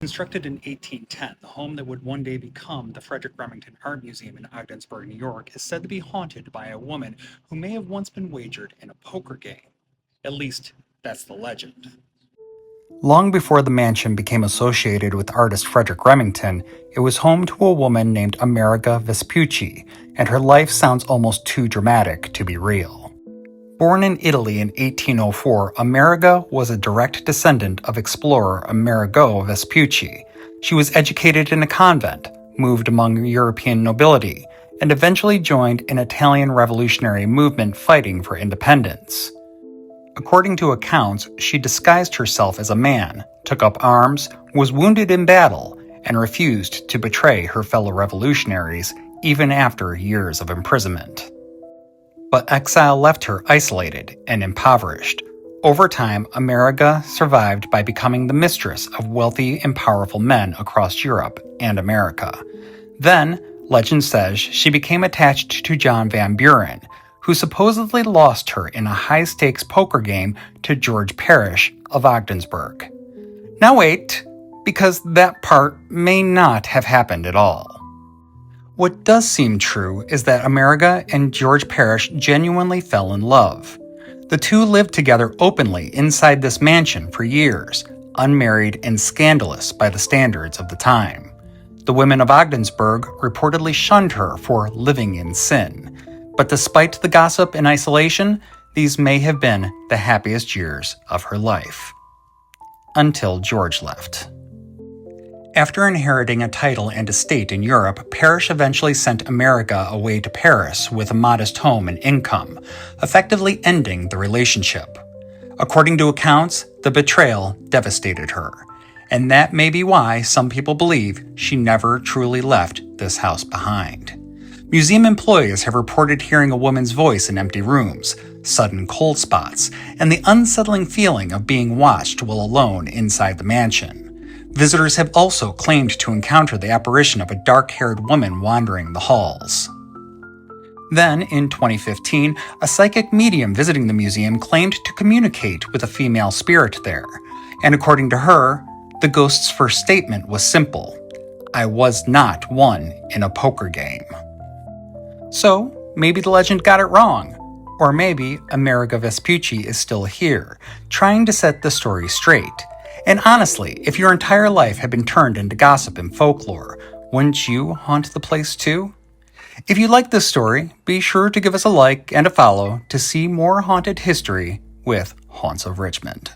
Constructed in 1810, the home that would one day become the Frederic Remington Art Museum in Ogdensburg, New York, is said to be haunted by a woman who may have once been wagered in a poker game. At least, that's the legend. Long before the mansion became associated with artist Frederic Remington, it was home to a woman named Ameriga Vespucci, and her life sounds almost too dramatic to be real. Born in Italy in 1804, Ameriga was a direct descendant of explorer Amerigo Vespucci. She was educated in a convent, moved among European nobility, and eventually joined an Italian revolutionary movement fighting for independence. According to accounts, she disguised herself as a man, took up arms, was wounded in battle, and refused to betray her fellow revolutionaries even after years of imprisonment. But exile left her isolated and impoverished. Over time, Ameriga survived by becoming the mistress of wealthy and powerful men across Europe and America. Then, legend says she became attached to John Van Buren, who supposedly lost her in a high-stakes poker game to George Parrish of Ogdensburg. Now wait, because that part may not have happened at all. What does seem true is that Ameriga and George Parrish genuinely fell in love. The two lived together openly inside this mansion for years, unmarried and scandalous by the standards of the time. The women of Ogdensburg reportedly shunned her for living in sin, but despite the gossip and isolation, these may have been the happiest years of her life. Until George left. After inheriting a title and estate in Europe, Parrish eventually sent Ameriga away to Paris with a modest home and income, effectively ending the relationship. According to accounts, the betrayal devastated her, and that may be why some people believe she never truly left this house behind. Museum employees have reported hearing a woman's voice in empty rooms, sudden cold spots, and the unsettling feeling of being watched while alone inside the mansion. Visitors have also claimed to encounter the apparition of a dark-haired woman wandering the halls. Then, in 2015, a psychic medium visiting the museum claimed to communicate with a female spirit there, and according to her, the ghost's first statement was simple: "I was not won in a poker game." So, maybe the legend got it wrong. Or maybe Ameriga Vespucci is still here, trying to set the story straight. And honestly, if your entire life had been turned into gossip and folklore, wouldn't you haunt the place too? If you like this story, be sure to give us a like and a follow to see more haunted history with Haunts of Richmond.